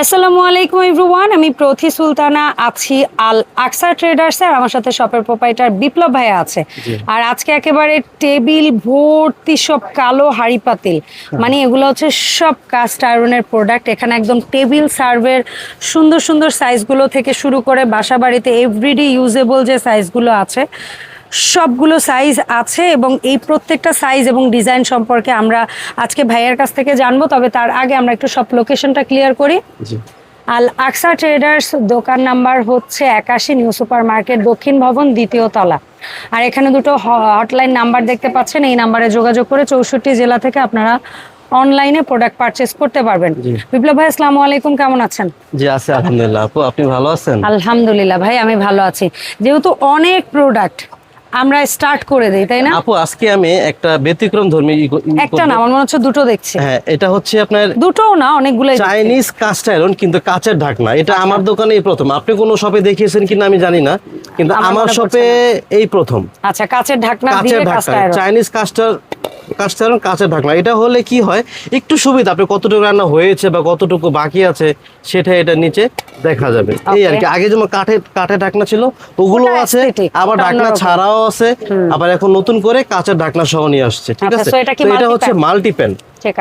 আসসালামু আলাইকুম এভরিওয়ান, আমি প্রথি সুলতানা আছি আল আকসা ট্রেডার্স এর। আমার সাথে শপের প্রোপাইটার বিপ্লব ভাইয়া আছে। আর আজকে একেবারে টেবিল ভর্তি সব কালো হাড়ি পাতিল, মানে এগুলো হচ্ছে সব কাস্ট আয়রনের প্রোডাক্ট। এখানে একদম টেবিল সার্ভের সুন্দর সুন্দর সাইজগুলো থেকে শুরু করে বাসা বাড়িতে এভরিডে ইউজেবল যে সাইজগুলো আছে সবগুলো সাইজ আছে, এবং এই প্রত্যেকটা সাইজ এবং ডিজাইন সম্পর্কে আমরা আজকে ভাইয়ের কাছ থেকে জানবো। তবে তার আগে আমরা একটু সব লোকেশনটা ক্লিয়ার করি। আল আকসা ট্রেডার্স দোকান নাম্বার হচ্ছে 81, নিউ সুপার মার্কেট, দক্ষিণ ভবন, দ্বিতীয় তলা। আর এখানে দুটো হটলাইন নাম্বার দেখতে পাচ্ছেন, এই নাম্বারে যোগাযোগ করে 64 জেলা থেকে আপনারা অনলাইনে প্রোডাক্ট পারচেজ করতে পারবেন। বিপ্লব ভাই, আসসালামু আলাইকুম, কেমন আছেন? জি আছি আলহামদুলিল্লাহ। আপু আপনি ভালো আছেন? আলহামদুলিল্লাহ ভাই, আমি ভালো আছি। যেহেতু অনেক প্রোডাক্ট আমরা স্টার্ট করে দেই, তাই না? আপু আজকে আমি একটা ব্যতিক্রম ধর্মী একটা না, আমার মনে হচ্ছে দুটো দেখছি। হ্যাঁ, এটা হচ্ছে আপনার দুটোও না, অনেকগুলো চাইনিজ কাস্ট আয়রন, কিন্তু কাচের ঢাকনা। এটা আমার দোকানেই প্রথম। আপনি কোনো শপে দেখিয়েছেন কিনা আমি জানি না, কিন্তু আমার শপে এই প্রথম। আচ্ছা, কাচের ঢাকনা কাচের দিয়ে ঢাকনা, চাইনিজ কাস্ট আয়রন কাচের ঢাকনা। এটা হলে কি হয়, একটু সুবিধা, আপনি কতটুকু রান্না হয়েছে বা কতটুকু বাকি আছে সেটা এটা নিচে দেখা যাবে, এই আর কি। আগে যেমন কাঠের ঢাকনা ছিল ওগুলো আছে, আবার ঢাকনা ছাড়াও আছে, আবার এখন নতুন করে কাচের ঢাকনা সহ নিয়ে আসছে। ঠিক আছে, তো এটা হচ্ছে মাল্টিপ্যান।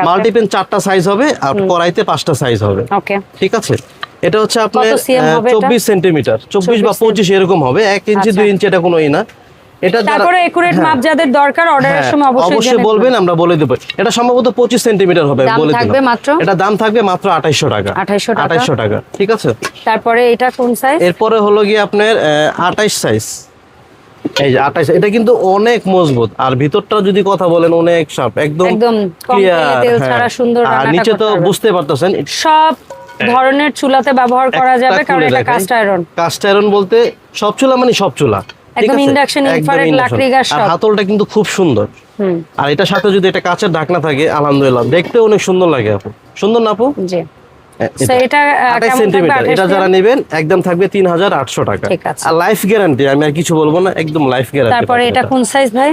মাল্টিপ্যান 4টা সাইজ হবে, আর কড়াইতে 5টা সাইজ হবে। ঠিক আছে, এটা হচ্ছে আপনার 24 সেন্টিমিটার, 24 বা 25 এরকম হবে। 1 ইঞ্চি 2 ইঞ্চি এটা কোনোই না। এটা তারপরে একুরেট মাপ যাদের দরকার অর্ডারের সময় অবশ্যই বলবেন, আমরা বলে দেব। এটা সম্ভবত 25 সেন্টিমিটার হবে, বলে দিলাম। এটা দাম থাকবে মাত্র 2800 টাকা। 2800 টাকা, ঠিক আছে। তারপরে এটা কোন সাইজ? এরপরে হলো কি আপনার 28 সাইজ। এই যে 28, এটা কিন্তু অনেক মজবুত, আর ভিতরটা যদি কথা বলেন অনেক শার্প, একদম ক্লিয়ার, তেল ছাড়া সুন্দর রান্না। আর নিচে তো বুঝতে পারতেছেন সব ধরনের চুলাতে ব্যবহার করা যাবে, কারণ এটা কাস্ট আয়রন। কাস্ট আয়রন বলতে সব চুলা, মানে সব চুলা, একদম ইন্ডাকশন, ইনফ্রারেড, লাকড়ি গ্যাস সব। আর হাতলটা কিন্তু খুব সুন্দর। আর এটার সাথে যদি এটা কাচের ঢাকনা থাকে, আলহামদুলিল্লাহ, দেখতে অনেক সুন্দর লাগে আপু। সুন্দর না আপু? জি। এটা 28 সেন্টিমিটার। এটা যারা নেবেন একদম থাকবে 3800 টাকা। আর লাইফ গ্যারান্টি, আমি আর কিছু বলবো না, একদম লাইফ গ্যারান্টি। তারপরে এটা কোন সাইজ ভাই?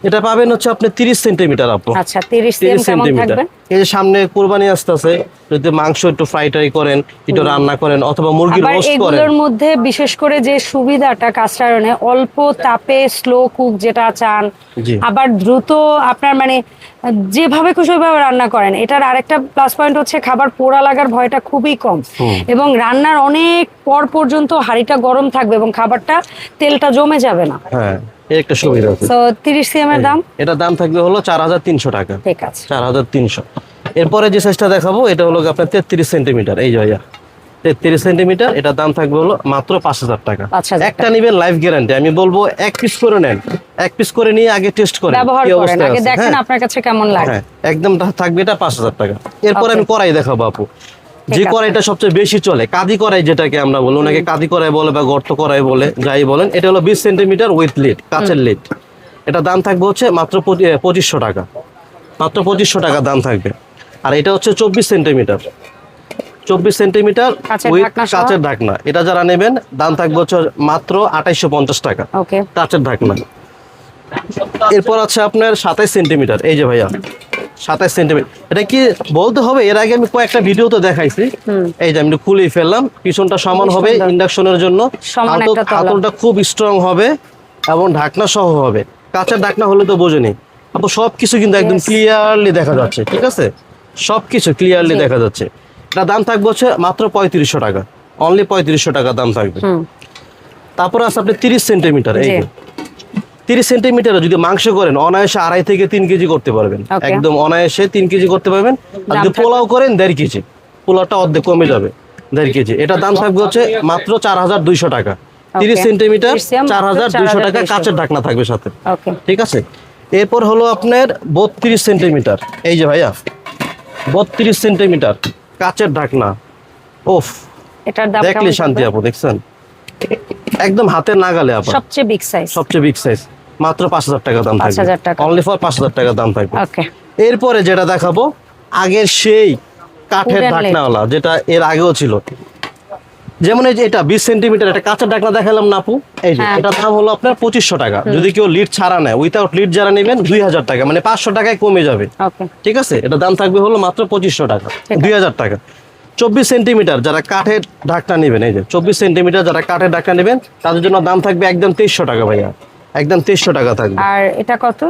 এটা পাবেন হচ্ছে আপনি 30 সেন্টিমিটার আপু। আচ্ছা, 30 সেন্টিমিটার। এই যে সামনে কুরবানি আসতেছে, যদি মাংস একটু ফ্রাই ট্রাই করেন, একটু রান্না করেন, অথবা মুরগির রোস্ট করেন। এগুলোর মধ্যে বিশেষ করে যে সুবিধাটা কাস্ট আয়রনে, অল্প তাপে স্লো কুক যেটা চান, আবার দ্রুত আপনার মানে যেভাবে খুশি ওইভাবে রান্না করেন। এটার আরেকটা প্লাস পয়েন্ট হচ্ছে খাবার পোড়া লাগার ভয়টা খুবই কম, এবং রান্নার অনেক পর পর্যন্ত হাঁড়িটা গরম থাকবে এবং খাবারটা তেলটা জমে যাবে না। হ্যাঁ, একটা সুবিধা আছে। তো 30 সিএম এর দাম, এটা দাম থাকবে হলো 4300 টাকা। ঠিক আছে, 4300। এরপরে যে সাইজটা দেখাবো এটা হলো আপনার 33 সেন্টিমিটার। এই যে 33 সেন্টিমিটার, এটা দাম থাকবে হলো মাত্র 5000 টাকা। একটা নেবেন লাইফ গ্যারান্টি। আমি বলবো এক পিস করে নেন, এক পিস করে নিয়ে আগে টেস্ট করেন, কি অবস্থা আছে, দেখেন আপনার কাছে কেমন লাগে। একদম থাকবে এটা 5000 টাকা। এরপর আমি কড়াই দেখাবো আপু। যে কড়াইটা সবচেয়ে বেশি চলে, কাদি কড়াই যেটাকে আমরা বলি, ওনাকে কাদি কড়াই বলে বা গর্ত কড়াই বলে, যাই বলেন, এটা হলো 20 সেন্টিমিটার উইথ লিড, কাচের লিড। এটা দাম থাকবে হচ্ছে মাত্র 2500 টাকা। মাত্র 2500 টাকা দাম থাকবে। আর এটা হচ্ছে 24 সেন্টিমিটার, 24 সেন্টিমিটার উইথ কাচের ঢাকনা। এটা যারা নেবেন দাম থাকবে হচ্ছে মাত্র 2850 টাকা, কাচের ঢাকনা। এরপর আছে আপনার 27 সেন্টিমিটার। এই যে ভাইয়া 27 সেন্টিমিটার। এটা কি বলতে হবে, এর আগে আমি কয়েকটা ভিডিওতে দেখাইছি। এই যে আমি খুলেই ফেললাম, পিছনটা সমান হবে ইন্ডাকশনের জন্য, হাতলটা খুব স্ট্রং হবে এবং ঢাকনা সহ হবে। কাঁচের ঢাকনা হলে তো বোঝেনি আপু, সবকিছু কিন্তু একদম ক্লিয়ারলি দেখা যাচ্ছে। ঠিক আছে, সবকিছু ক্লিয়ারলি দেখা যাচ্ছে। এটা দাম থাকবে হচ্ছে মাত্র 3500 টাকা, অনলি 3500 টাকা দাম থাকবে। তারপর আছে আপনি 30 সেন্টিমিটার। এই 30 সেন্টিমিটার যদি মাংস করেন অনায়াসে 2.5 থেকে 3 কেজি করতে পারবেন, একদম অনায়াসে 3 কেজি করতে পারবেন। আর যদি পোলাও করেন 1.5 কেজি, পোলাওটা অর্ধেক কমে যাবে, 1.5 কেজি। এটা দাম থাকবে হচ্ছে মাত্র 4200 টাকা। 30 সেন্টিমিটার 4200 টাকা, কাচের ঢাকনা থাকবে সাথে। ঠিক আছে, এরপর হলো আপনার 32 সেন্টিমিটার। এই যে ভাইয়া 32 সেন্টিমিটার কাচের ঢাকনা। ওফ, এটার দাম দেখলে শান্তি আপু, দেখছেন একদম হাতের নাগালে আপু। সবচেয়ে বিগ সাইজ, সবচেয়ে বিগ সাইজ, মাত্র 5000 টাকা দাম থাকবে, অনলি ফর 5000 টাকা দাম থাকবে। এরপরে যেটা দেখাবো আগের সেই কাঠের ঢাকনাওয়ালা, যেটা এর আগেও ছিল, যেমন এই যে এটা 20 সেন্টিমিটার একটা কাঁচের ঢাকনা দেখালাম না আপু, এই যে এটা দাম হলো আপনার 2500 টাকা। যদি কেউ লিড ছাড়া নেয়, উইথাউট লিড যারা নেবেন 2000 টাকা, মানে 500 টাকায় কমে যাবে। ঠিক আছে, এটা দাম থাকবে হলো মাত্র 2500 টাকা, 2000 টাকা। 24 সেন্টিমিটার যারা কাঠের ঢাকনা নেবেন, এই যে 24 সেন্টিমিটার যারা কাঠের ঢাকনা নেবেন তাদের জন্য দাম থাকবে একদম 2300 টাকা ভাইয়া, একদম 2300 টাকা থাকবে। আর এটা কত?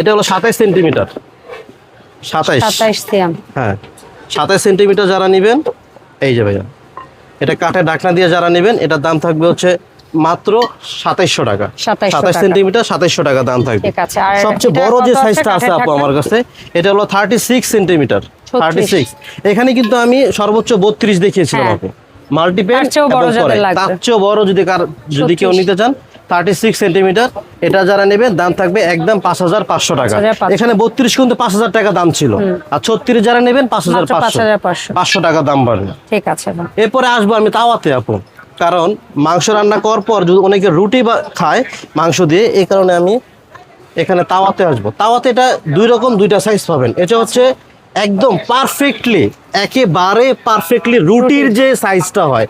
এটা হলো 27 সেন্টিমিটার, 27 সিএম। হ্যাঁ 27 সেন্টিমিটার যারা নেবেন, এই যে ভাইয়া এটা কাঠের ঢাকনা দিয়ে যারা নেবেন এটার দাম থাকবে হচ্ছে মাত্র 2700 টাকা। 27 সেন্টিমিটার 2700 টাকা দাম থাকবে। ঠিক আছে। আর সবচেয়ে বড় যে সাইজটা আছে আপু আমার কাছে এটা হলো 36 সেন্টিমিটার, 36। এখানে কিন্তু আমি সর্বোচ্চ 32 দেখিয়েছিলাম আপু, মাল্টিপেন তার চেয়েও বড় যদি কেউ নিতে চান 36 সেন্টিমিটার এটা যারা নেবেন দাম থাকবে একদম 5500 টাকা। এখানে 32 কিন্তু 5000 টাকা দাম ছিল, আর 36 যারা নেবেন 5500 টাকা দাম বাড়বে। ঠিক আছে। এরপরে আসবো আমি তাওয়াতে আপু, কারণ মাংস রান্না করার পর যদি অনেকে রুটি খায় মাংস দিয়ে, এই কারণে আমি এখানে তাওয়াতে আসবো। তাওয়াতে এটা দুই রকম, দুইটা সাইজ পাবেন। এটা হচ্ছে একদম পারফেক্টলি, একেবারে পারফেক্টলি রুটির যে সাইজটা হয়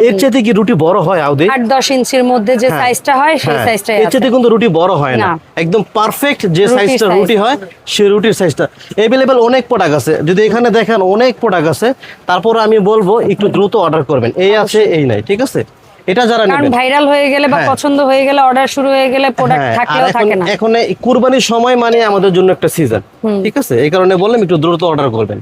এর চেয়ে কি রুটি বড় হয় আউদে? 8-10 ইঞ্চির মধ্যে যে সাইজটা হয় সেই সাইজটাই আছে। এর চেয়ে কিন্তু রুটি বড় হয় না, একদম পারফেক্ট যে সাইজটা রুটি হয় সেই রুটির সাইজটা अवेलेबल। অনেক প্রোডাক্ট আছে, যদি এখানে দেখেন অনেক প্রোডাক্ট আছে, তারপর আমি বলবো একটু দ্রুত অর্ডার করবেন, এই আছে এই নাই, ঠিক আছে? এটা যারা নেবেন, কারণ ভাইরাল হয়ে গেলে বা পছন্দ হয়ে গেলে অর্ডার শুরু হয়ে গেলে প্রোডাক্ট থাকলেও থাকে না। এখন কুরবানির সময় মানে আমাদের জন্য একটা সিজন, ঠিক আছে? এই কারণে বললাম একটু দ্রুত অর্ডার করবেন।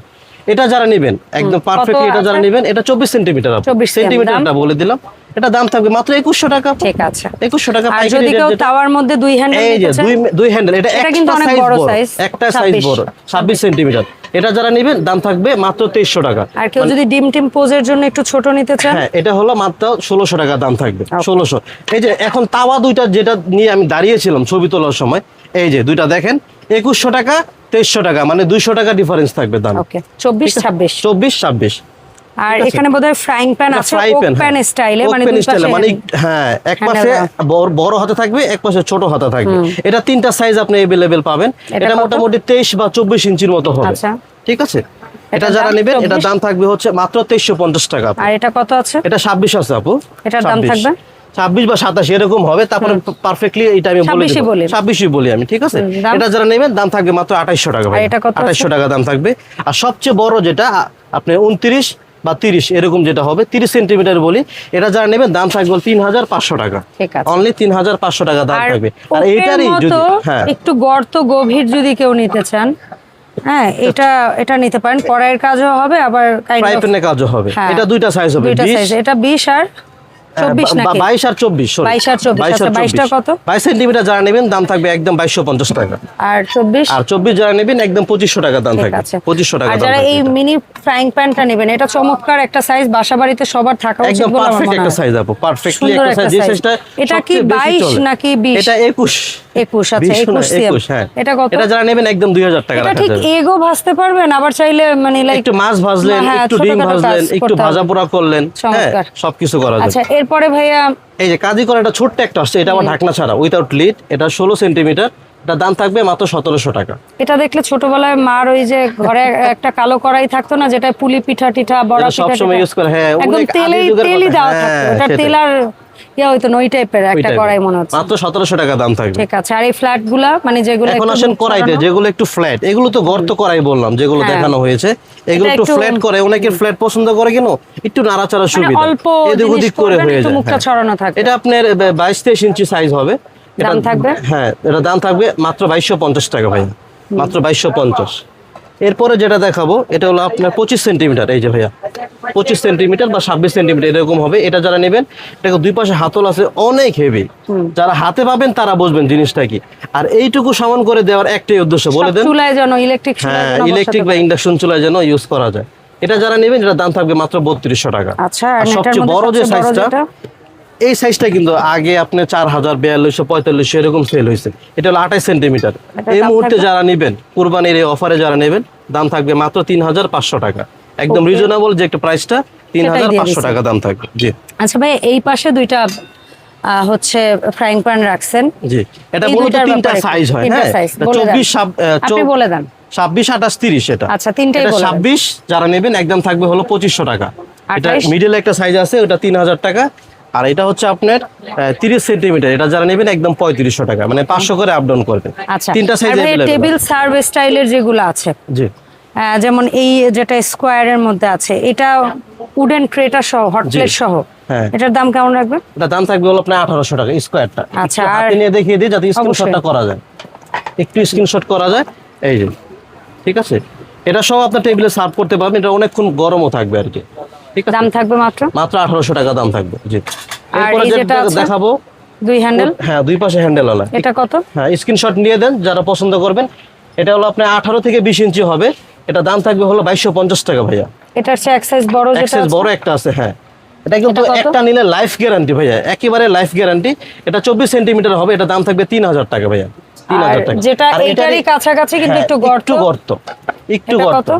এটা যারা নেবেন একদম পারফেক্টলি, এটা যারা নেবেন এটা 24 সেন্টিমিটার, 24 সেন্টিমিটারটা বলে দিলাম, এটা দাম থাকবে মাত্র 2100 টাকা। ঠিক আছে, 2100 টাকা। আর যদি কেউ তাওয়ার মধ্যে দুই হ্যান্ডেল নিতে চায়, এই যে দুই হ্যান্ডেল, এটা কিন্তু অনেক বড় সাইজ, একটা সাইজ বড় 26 সেন্টিমিটার, এটা যারা নেবেন দাম থাকবে মাত্র 2300 টাকা। আর কেউ যদি ডিম টিম পোজের জন্য একটু ছোট নিতে চান, হ্যাঁ এটা হলো মাত্র 1600 টাকা দাম থাকবে, 1600। এই যে এখন তাওয়া দুইটা যেটা নিয়ে আমি দাঁড়িয়েছিলাম ছবি তোলার সময়, এই যে দুইটা দেখেন 2100 টাকা 2300 টাকা, মানে 200 টাকা ডিফারেন্স থাকবে দাম। ওকে, 24-26। আর এখানে বোধহয় ফ্রাইং প্যান আছে, ওক প্যান স্টাইলে, মানে দুই পাশে, মানে হ্যাঁ এক পাশে বড় হাতে থাকবে, এক পাশে ছোট হাতে থাকবে। এটা তিনটা সাইজ আপনি अवेलेबल পাবেন। এটা মোটামুটি 23 বা 24 ইঞ্চির মতো হবে, ঠিক আছে? এটা যারা নেবেন এটা দাম থাকবে হচ্ছে মাত্র 2350 টাকা। আর এটা কত আছে? এটা 26 আছে আপু, এটার দাম থাকবে 26 বা 27 এরকম হবে। তারপরে পারফেক্টলি এটা আমি বলে দেব, 26ই বলি আমি, ঠিক আছে? এটা যারা নেবেন দাম থাকবে মাত্র 2800 টাকা ভাই, 2800 টাকা দাম থাকবে। আর সবচেয়ে বড় যেটা আপনি 29 বা 30 এরকম যেটা হবে 30 সেন্টিমিটার বলি, এটা যারা নেবেন দাম থাকবে 3500 টাকা, অনলি 3500 টাকা দাম থাকবে। আর এইটারই যদি একটু গর্ত গভীর যদি কেউ নিতে চান, হ্যাঁ এটা নিতে পারেন, কড়াইয়ের কাজও হবে আবার ফ্রাই প্যানের কাজও হবে। এটা দুইটা সাইজ হবে, 20 এটা 20 আর 24 নাকি 22 আর 24, 22 আর 24। 22টা কত? 22 সেন্টিমিটার যারা নেবেন দাম থাকবে একদম 2250 টাকা। আর 24 যারা নেবেন একদম 2500 টাকা দাম থাকবে, 2500 টাকা। আর যারা এই মিনি ফ্রাইং প্যানটা নেবেন, এটা চমৎকার একটা সাইজ, বাসাবাড়িতে সবার থাকা উচিত একদম পারফেক্ট একটা সাইজ আপু, পারফেক্টলি একটা সাইজ। যে সাইজটা এটা কি 22 নাকি 20? এটা 21। আচ্ছা 21। হ্যাঁ এটা কত? এটা যারা নেবেন একদম 2000 টাকা রাখা যাবে। এটা ঠিক এগো ভাজতে পারবেন, আবার চাইলে মানে লাইক একটু মাছ ভাজলেন, একটু ডিম ভাজলেন, একটু ভাজা পোড়া করলেন, হ্যাঁ সবকিছু করা যাবে। আচ্ছা এরপরে ভাইয়া এই যে কাজী করা একটা ছোট্ট একটা আসছে, এটা আমার ঢাকনা ছাড়া উইদাউট লিড, এটা 16 সেন্টিমিটার, এটা দাম থাকবে মাত্র 1700 টাকা। এটা দেখলে ছোটবেলায় মার ওই যে ঘরে একটা কালো কড়াই থাকতো না, যেটা পুলি পিঠা টিঠা বড়া পিঠা সব সময় ইউজ করে, হ্যাঁ অনেক তেলই দেওয়া থাকতো, ওটা তেল আর হয়তো ওই টাইপের একটা কড়াই মনে হচ্ছে, মাত্র 1700 টাকা দাম থাকবে। ঠিক আছে। আর এই ফ্ল্যাট গুলা মানে যেগুলো এখন আসেন কড়াইতে, যেগুলো একটু ফ্ল্যাট, এগুলো তো গর্ত কড়াই বললাম যেগুলো দেখানো হয়েছে, এগুলো একটু ফ্ল্যাট করে, অনেকে ফ্ল্যাট পছন্দ করে কেন, একটু নাড়াচাড়া সুবিধা, এদিক ওদিক করে হয়ে যায়, মুখটা ছড়ানো থাকে। এটা আপনার 22-23 ইঞ্চি সাইজ হবে। দাম থাকবে, হ্যাঁ এটা দাম থাকবে মাত্র 2250 টাকা ভাই, মাত্র 2250। এরপরে যেটা দেখাবো এটা হলো আপনার 25 সেন্টিমিটার, এই যে ভাইয়া 25 সেন্টিমিটার বা 26 সেন্টিমিটার এরকম হবে। এটা যারা নেবেন, এটা দুই পাশে হাতল আছে, অনেক হেভি, যারা হাতে পাবেন তারা বুঝবেন জিনিসটা কি। আর এইটুকু সমান করে দেওয়ার একটাই উদ্দেশ্য, বলে দেন চুলায় যেন ইলেকট্রিক, হ্যাঁ ইলেকট্রিক বা ইন্ডাকশন চুলায় যেন ইউজ করা যায়। এটা যারা নেবেন এটা দাম থাকবে মাত্র 3200 টাকা। আচ্ছা, আর সবচেয়ে বড় যে সাইজটা, এই সাইজটা কিন্তু আগে আপনি 4000, 4200, 4500 এরকম সেল হয়েছে। এটা হলো 28 সেন্টিমিটার। এই মুহূর্তে যারা নেবেন, কুরবানির এই অফারে যারা নেবেন, দাম থাকবে মাত্র 3500 টাকা, একদম রিজনেবল যে একটা প্রাইসটা, 3500 টাকা দাম থাকবে। জি আচ্ছা ভাই, এই পাশে দুইটা হচ্ছে ফ্রাইং প্যান রাখছেন, জি এটা মূলত তিনটা সাইজ হয়, হ্যাঁ 24 আপনি বলে দেন, 26, 28, 30। এটা আচ্ছা তিনটাই বলেন। 26 যারা নেবেন একদম থাকবে হলো 2500 টাকা। এটা মিডলে একটা সাইজ আছে, ওটা 3000 টাকা। আর এটা হচ্ছে আপনার 30 সেন্টিমিটার, এটা যারা নেবেন একদম 3500 টাকা, মানে 500 করে আপ ডাউন করবে। আচ্ছা তিনটা সাইজ अवेलेबल। টেবিল সার্ভ স্টাইলের যেগুলো আছে, জি যেমন এই যেটা স্কোয়ারের মধ্যে আছে, এটা উডেন ক্রেটার সহ, হট প্লেট সহ, হ্যাঁ এটার দাম কেমন রাখবেন? এটা দাম থাকবে হলো আপনার 1800 টাকা স্কোয়ারটা। আচ্ছা, আর আর হাতে নিয়ে দেখিয়ে দিই যাতে স্ক্রিনশটটা করা যায়, একটু স্ক্রিনশট করা যায়। এই যে ঠিক আছে, এটা সব আপনার টেবিলে সার্ভ করতে পারবেন, এটা অনেকক্ষণ গরমও থাকবে আর কি। ঠিক আছে, দাম থাকবে মাত্র 1800 টাকা দাম থাকবে। জি, আর এরপরে এই যেটা যেটা আছে দেখাবো, দুই হ্যান্ডেল, হ্যাঁ দুই পাশে হ্যান্ডেল वाला, এটা কত? হ্যাঁ স্ক্রিনশট নিয়ে দেন যারা পছন্দ করবেন। এটা হলো আপনার 18 থেকে 20 ইঞ্চি হবে, এটা দাম থাকবে হলো 2250 টাকা ভাইয়া। এটার চেয়ে এক সাইজ বড় যেটা এক্সেস আছে, বড় একটা আছে, হ্যাঁ এটা কিন্তু এটা কত? একটা নিলে লাইফ গ্যারান্টি ভাইয়া, একেবারে লাইফ গ্যারান্টি। এটা 24 সেন্টিমিটার হবে, এটা দাম থাকবে 3000 টাকা ভাইয়া, 3000 টাকা। যেটা আর এটারই কাছাকাছি কিন্তু হ্যাঁ, একটু গর্ত, একটু গর্ত, একটু এটা গর্ত। কত?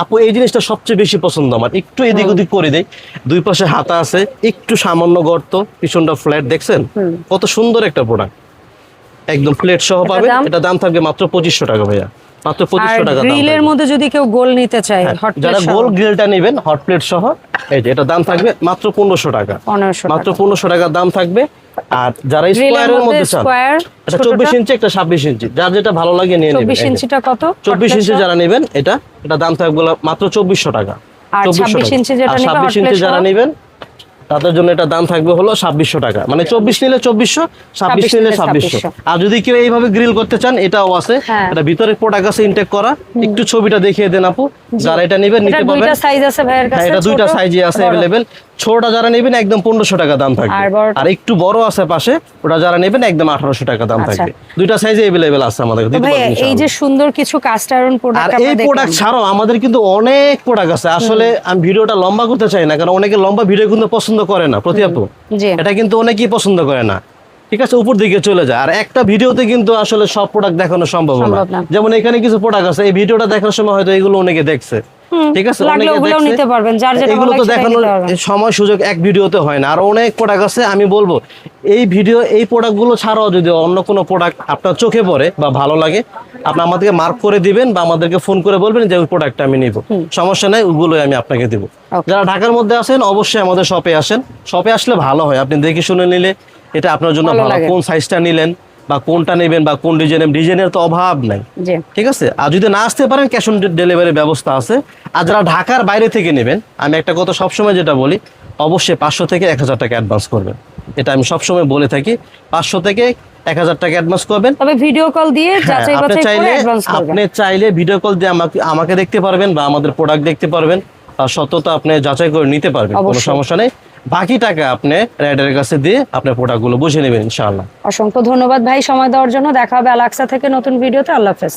আপু এই জিনিসটা সবচেয়ে বেশি পছন্দ আমার, একটু এদিক ওদিক করে দেই, দুই পাশে হাতা আছে, একটু সামান্য গর্ত, পিছনটা ফ্ল্যাট, দেখছেন কত সুন্দর একটা প্রোডাক্ট, একদম প্লেট সহ পাবেন। এটা দাম থাকবে মাত্র 2500 টাকা ভাইয়া, মাত্র 2500 টাকা দাম। গ্রিলের মধ্যে যদি কেউ গোল নিতে চায়, হট প্লেট যারা সহ, গোল গ্রিলটা নেবেন হট প্লেট সহ, এই যে এটা দাম থাকবে মাত্র 1500 টাকা, 1500 মাত্র 1500 টাকা দাম থাকবে। আর যারা স্কোয়ারের মধ্যে চান, স্কোয়ার, এটা 24 ইঞ্চি, একটা 26 ইঞ্চি, যার যেটা ভালো লাগে নিয়ে নেবেন। 24 ইঞ্চিটা কত? 24 ইঞ্চি যারা নেবেন এটা দাম থাকবে মাত্র 2400 টাকা। আর 26 ইঞ্চি যেটা আর নেবে, 26 ইঞ্চি যারা নেবেন তাদের জন্য এটা দাম থাকবে হলো 2600 টাকা, মানে 24 নিলে 2400, 26 নিলে 2600। আর যদি কেউ এইভাবে গ্রিল করতে চান এটাও আছে, এটা ভিতরে প্রোডাক্ট আছে ইনটেক করা, একটু ছবিটা দেখিয়ে দেন আপু, যারা এটা নেবেন নিতে পারবেন। দুইটা সাইজ আছে ভাইয়ের কাছে, এটা দুইটা সাইজে আছে अवेलेबल। ছোটটা যারা নেবেন একদম 1500 টাকা দাম থাকবে, আর একটু বড় আছে পাশে, ওটা যারা নেবেন একদম 1800 টাকা দাম থাকবে। দুইটা সাইজে अवेलेबल আছে আমাদের, দিতে পারবেন ইনশাআল্লাহ। এই যে সুন্দর কিছু কাস্ট আয়রন প্রোডাক্ট আর এই প্রোডাক্ট ছাড়াও আমাদের কিন্তু অনেক প্রোডাক্ট আছে। আসলে আমি ভিডিওটা লম্বা করতে চাই না, কারণ অনেকে লম্বা ভিডিও কিন্তু পছন্দ করে না প্রতি আপু, এটা কিন্তু অনেকেই পছন্দ করে না, ঠিক আছে, উপর দিকে চলে যায়। আর একটা ভিডিওতে কিন্তু আসলে সব প্রোডাক্ট দেখানো সম্ভব না। যেমন এখানে কিছু প্রোডাক্ট আছে, এই ভিডিওটা দেখার সময় হয়তো এগুলো অনেকে দেখছে, ঠিক আছে, অনেকে দেখছে, নিতে পারবেন, যার যেটা এগুলো তো দেখানোর সময় সুযোগ এক ভিডিওতে হয় না। আর অনেক প্রোডাক্ট আছে, আমি বলবো এই ভিডিও এই প্রোডাক্টগুলো ছাড়াও যদি অন্য কোনো প্রোডাক্ট আপনার চোখে পড়ে বা ভালো লাগে, আপনি আমাদেরকে মার্ক করে দিবেন বা আমাদেরকে ফোন করে বলবেন যে ওই প্রোডাক্টটা আমি নিব, সমস্যা নাই, ওগুলোই আমি আপনাকে দিব। যারা ঢাকার মধ্যে আছেন অবশ্যই আমাদের শপে আসেন, শপে আসলে ভালো হয়, আপনি দেখে শুনে নিলে এটা আপনার জন্য ভালো। কোন সাইজটা নিলেন বা কোনটা নেবেন বা কোন ডিজাইনের তো অভাব নাই, ঠিক আছে। আর যদি না আসতে পারেন ক্যাশ অন ডেলিভারি ব্যবস্থা আছে। আর যারা ঢাকার বাইরে থেকে নেবেন, আমি একটা কথা সবসময় যেটা বলি, অবশ্যই 500 থেকে 1000 টাকা অ্যাডভান্স করবেন, এটা আমি সবসময় বলে থাকি। 500 থেকে 1000 টাকা অ্যাডভান্স করবেন, তবে ভিডিও কল দিয়ে যাচাই বাছাই করে অ্যাডভান্স করবেন। আপনি চাইলে ভিডিও কল দিয়ে আমাকে দেখতে পারবেন বা আমাদের প্রোডাক্ট দেখতে পারবেন, আর সত্যতা আপনি যাচাই করে নিতে পারবেন, কোনো সমস্যা নেই। বাকি টাকা আপনি রাইডারের কাছে দিয়ে আপনার প্রোডাক্টগুলো বুঝে নেবেন ইনশাআল্লাহ। অসংখ্য ধন্যবাদ ভাই সময় দেওয়ার জন্য। দেখা হবে আল আকসা থেকে নতুন ভিডিওতে। আল্লাহ হাফেজ।